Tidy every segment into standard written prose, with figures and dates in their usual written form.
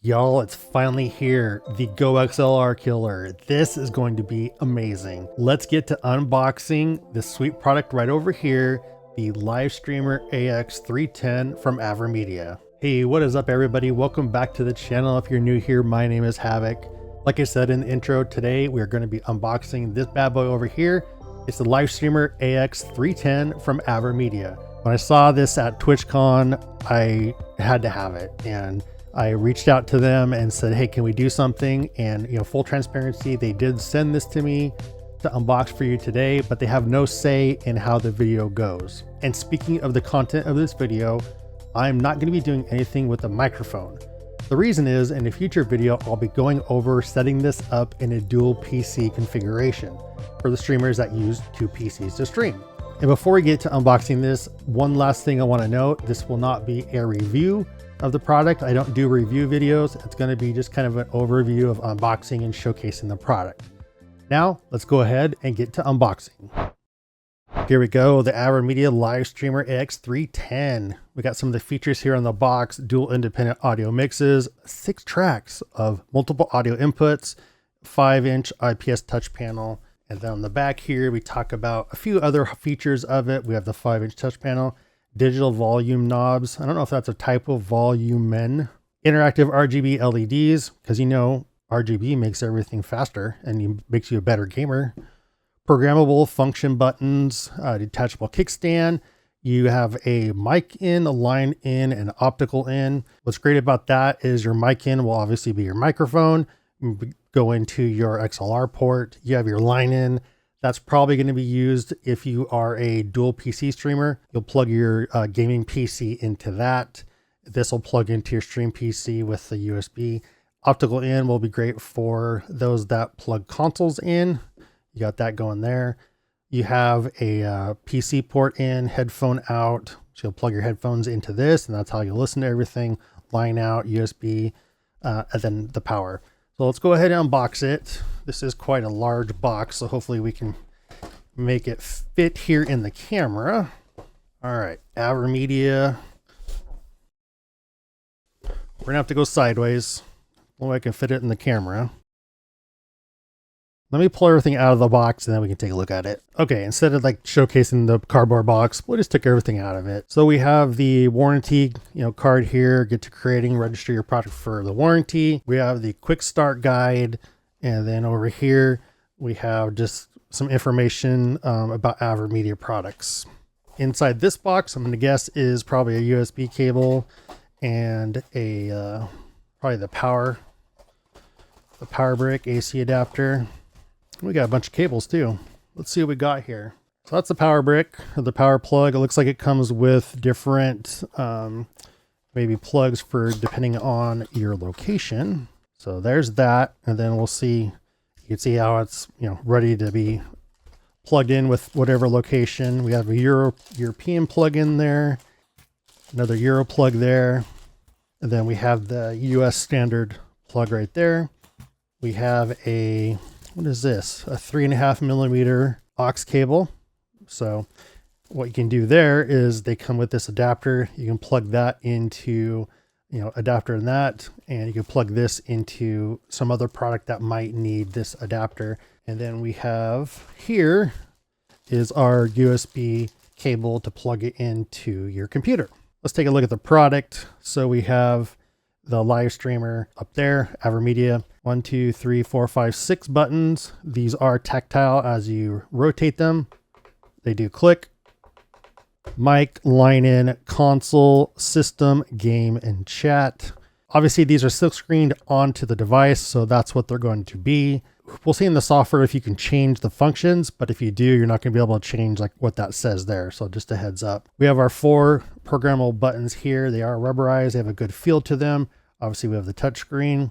Y'all, it's finally here, the Go XLR killer. This is going to be amazing. Let's get to unboxing this sweet product right over here, the Livestreamer AX310 from AVerMedia. Hey, what is up everybody? Welcome back to the channel. If you're new here, my name is HAVOK. Like I said in the intro, today we're going to be unboxing this bad boy over here. It's the Livestreamer AX310 from AVerMedia. When I saw this at TwitchCon, I had to have it, and I reached out to them and said, hey, can we do something? And full transparency, they did send this to me to unbox for you today, but they have no say in how the video goes. And speaking of the content of this video, I'm not going to be doing anything with the microphone. The reason is, in a future video, I'll be going over setting this up in a dual PC configuration for the streamers that use two PCs to stream. And before we get to unboxing this, one last thing I want to note, this will not be a review of the product. I don't do review videos. It's going to be just kind of an overview of unboxing and showcasing the product. Now let's go ahead and get to unboxing. Here we go, the AVerMedia Livestreamer AX310. We got some of the features here on the box: dual independent audio mixes, 6 tracks of multiple audio inputs, 5-inch IPS touch panel. And then on the back here, we talk about a few other features of it. We have the 5-inch touch panel, digital volume knobs. I don't know if that's a typo, volumen, interactive RGB LEDs, because RGB makes everything faster and makes you a better gamer. Programmable function buttons, detachable kickstand. You have a mic in, a line in, and optical in. What's great about that is your mic in will obviously be your microphone. Go into your XLR port. You have your line in. That's probably going to be used if you are a dual PC streamer. You'll plug your gaming PC into that. This will plug into your stream PC with the USB. Optical in will be great for those that plug consoles in. You got that going there. You have a PC port in, headphone out. So you'll plug your headphones into this, and that's how you listen to everything. Line out, USB, and then the power. So let's go ahead and unbox it. This is quite a large box, so hopefully we can make it fit here in the camera. All right, AVerMedia. We're gonna have to go sideways. Only way I can fit it in the camera. Let me pull everything out of the box and then we can take a look at it. Okay, instead of like showcasing the cardboard box, we'll just take everything out of it. So we have the warranty, card here. Get to creating, register your product for the warranty. We have the quick start guide, and then over here we have just some information about AVerMedia products. Inside this box, I'm going to guess is probably a USB cable and a probably the power brick, AC adapter. We got a bunch of cables too. Let's see what we got here. So that's the power brick, or the power plug. It looks like it comes with different maybe plugs for depending on your location. So there's that, and then we'll see. You can see how it's ready to be plugged in with whatever location. We have a European plug in there, another Euro plug there, and then we have the US standard plug right there. We have what is this? A 3.5 millimeter aux cable. So what you can do there is they come with this adapter. You can plug that into, adapter in that, and you can plug this into some other product that might need this adapter. And then we have here is our USB cable to plug it into your computer. Let's take a look at the product. So we have the live streamer up there, AVerMedia. 1, 2, 3, 4, 5, 6 buttons. These are tactile as you rotate them. They do click. Mic, line in, console, system, game, and chat. Obviously, these are silk screened onto the device, so that's what they're going to be. We'll see in the software if you can change the functions, but if you do, you're not going to be able to change like what that says there. So just a heads up. We have our 4 programmable buttons here. They are rubberized. They have a good feel to them. Obviously, we have the touch screen.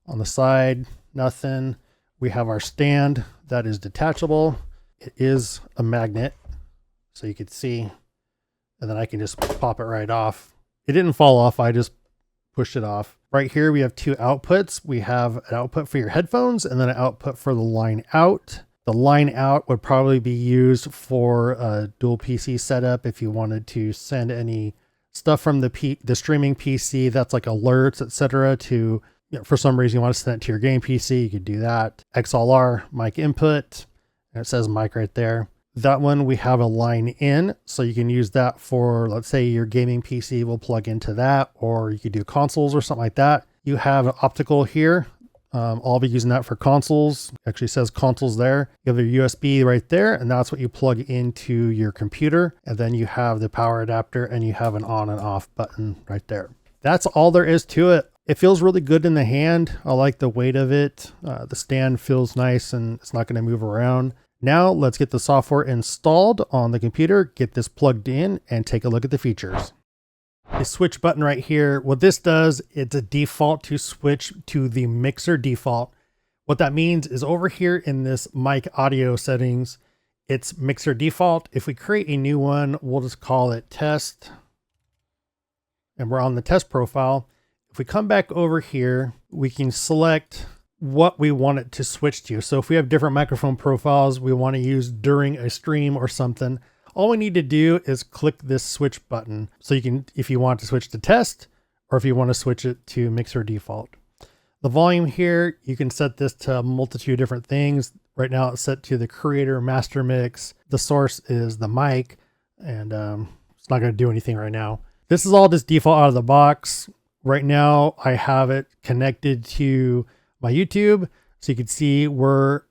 On the side, nothing. We have our stand that is detachable. It is a magnet, so you can see, and then I can just pop it right off. It didn't fall off. I just pushed it off. Right here, we have 2 outputs. We have an output for your headphones and then an output for the line out. The line out would probably be used for a dual PC setup if you wanted to send any stuff from the streaming PC that's like alerts, etc. to, for some reason you want to send it to your game PC, you could do that. XLR mic input, and it says mic right there. That one we have a line in, so you can use that for, let's say your gaming PC will plug into that, or you could do consoles or something like that. You have an optical here. I'll be using that for consoles. Actually says consoles there. You have your USB right there, and that's what you plug into your computer. And then you have the power adapter, and you have an on and off button right there. That's all there is to it. It feels really good in the hand. I like the weight of it. The stand feels nice and it's not going to move around. Now let's get the software installed on the computer, get this plugged in, and take a look at the features. The switch button right here, what this does, it's a default to switch to the mixer default. What that means is over here in this mic audio settings, it's mixer default. If we create a new one, we'll just call it test. And we're on the test profile. If we come back over here, we can select what we want it to switch to. So if we have different microphone profiles we want to use during a stream or something, all we need to do is click this switch button. So you can, if you want to switch to test, or if you want to switch it to mixer default. The volume here, you can set this to a multitude of different things. Right now it's set to the creator master mix. The source is the mic, and it's not going to do anything right now. This is all just default out of the box. Right now I have it connected to my YouTube. So you can see we're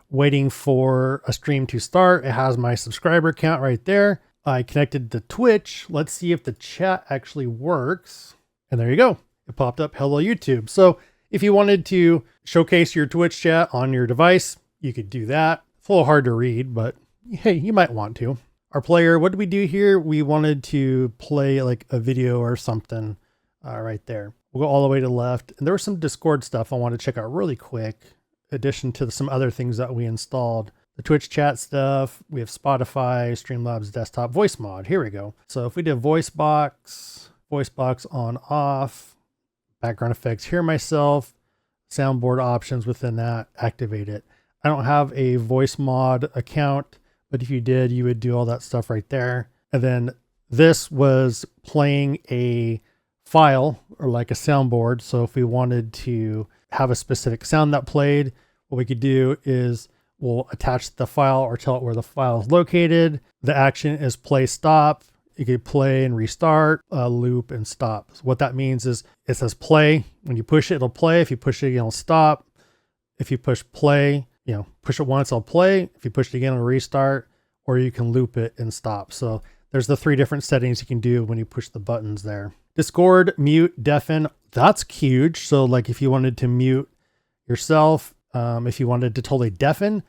waiting for a stream to start. It has my subscriber count right there. I connected to Twitch. Let's see if the chat actually works. And there you go. It popped up, hello YouTube. So if you wanted to showcase your Twitch chat on your device, you could do that. It's a little hard to read, but hey, you might want to. Our player, what did we do here? We wanted to play like a video or something right there. We'll go all the way to the left. And there was some Discord stuff I want to check out really quick. In addition to some other things that we installed. The Twitch chat stuff. We have Spotify, Streamlabs desktop voice mod. Here we go. So if we did voice box on off, background effects, hear myself, soundboard options within that, activate it. I don't have a voice mod account, but if you did, you would do all that stuff right there. And then this was playing a file or like a soundboard. So if we wanted to have a specific sound that played, what we could do is we'll attach the file or tell it where the file is located. The action is play stop. You could play and restart, loop and stop. So what that means is it says play. When you push it, it'll play. If you push it again, it'll stop. If you push play, push it once, it'll play. If you push it again, it'll restart, or you can loop it and stop. So there's the 3 different settings you can do when you push the buttons there. Discord, mute, deafen, that's huge. So like if you wanted to mute yourself, if you wanted to totally deafen,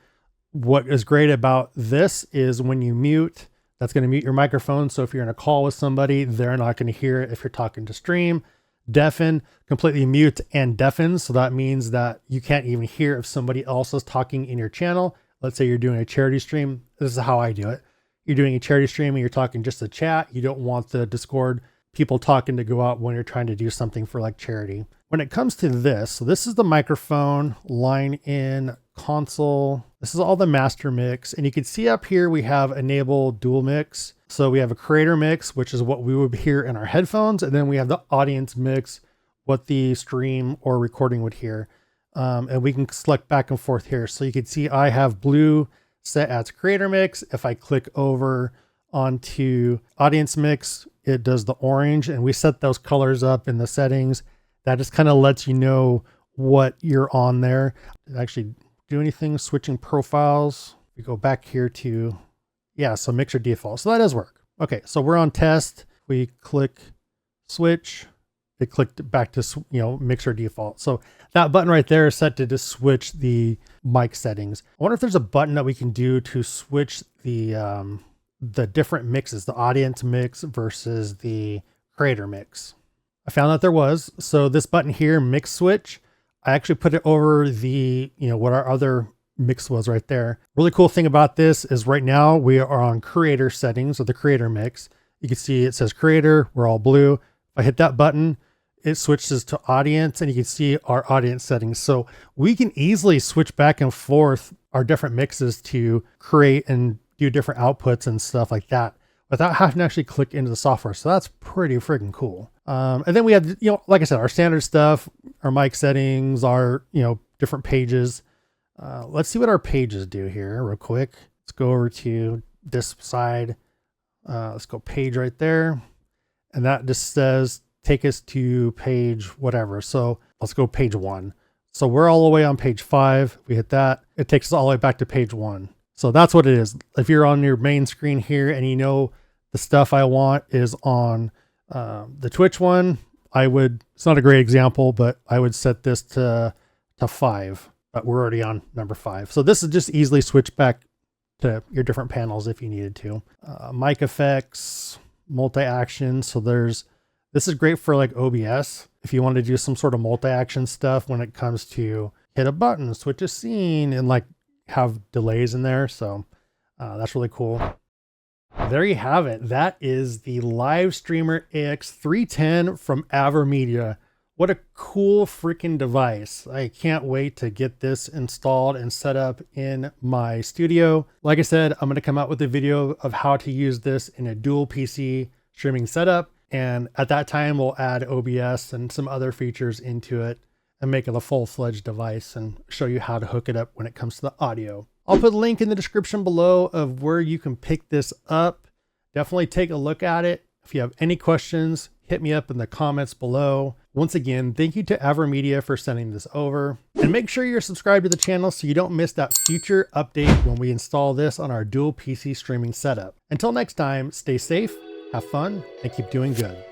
what is great about this is when you mute, that's going to mute your microphone. So if you're in a call with somebody, they're not going to hear it if you're talking to stream. Deafen completely mutes and deafens. So that means that you can't even hear if somebody else is talking in your channel. Let's say you're doing a charity stream. This is how I do it. You're doing a charity stream and you're talking just a chat. You don't want the Discord people talking to go out when you're trying to do something for like charity. When it comes to this, so this is the microphone, line in, console. This is all the master mix. And you can see up here, we have enable dual mix. So we have a creator mix, which is what we would hear in our headphones. And then we have the audience mix, what the stream or recording would hear. And we can select back and forth here. So you can see I have blue set as creator mix. If I click over onto audience mix, it does the orange, and we set those colors up in the settings. That just kind of lets you know what you're on there. Actually do anything switching profiles. We go back here to, so mixer default. So that does work. Okay. So we're on test. We click switch. It clicked back to, mixer default. So that button right there is set to just switch the mic settings. I wonder if there's a button that we can do to switch the different mixes, the audience mix versus the creator mix. I found that there was. So this button here, mix switch, I actually put it over the, what our other mix was right there. Really cool thing about this is right now we are on creator settings of the creator mix. You can see it says creator, we're all blue. If I hit that button, it switches to audience, and you can see our audience settings. So we can easily switch back and forth our different mixes to create and do different outputs and stuff like that without having to actually click into the software. So that's pretty freaking cool. And then we have, like I said, our standard stuff, our mic settings, our, different pages. Let's see what our pages do here real quick. Let's go over to this side. Let's go page right there. And that just says, take us to page whatever. So let's go page 1. So we're all the way on page 5. We hit that. It takes us all the way back to page 1. So that's what it is. If you're on your main screen here and the stuff I want is on the Twitch one, it's not a great example, but I would set this to 5, but we're already on number 5. So this is just easily switch back to your different panels if you needed to. Mic effects, multi-action. So this is great for like OBS. If you want to do some sort of multi-action stuff when it comes to hit a button, switch a scene, and like have delays in there. So that's really cool. There you have it. That is the Live Streamer AX310 from AVerMedia. What a cool freaking device. I can't wait to get this installed and set up in my studio. Like I said, I'm going to come out with a video of how to use this in a dual PC streaming setup. And at that time, we'll add OBS and some other features into it and make it a full-fledged device and show you how to hook it up when it comes to the audio. I'll put a link in the description below of where you can pick this up. Definitely take a look at it. If you have any questions, hit me up in the comments below. Once again, thank you to AVerMedia for sending this over. And make sure you're subscribed to the channel so you don't miss that future update when we install this on our dual PC streaming setup. Until next time, stay safe, have fun, and keep doing good.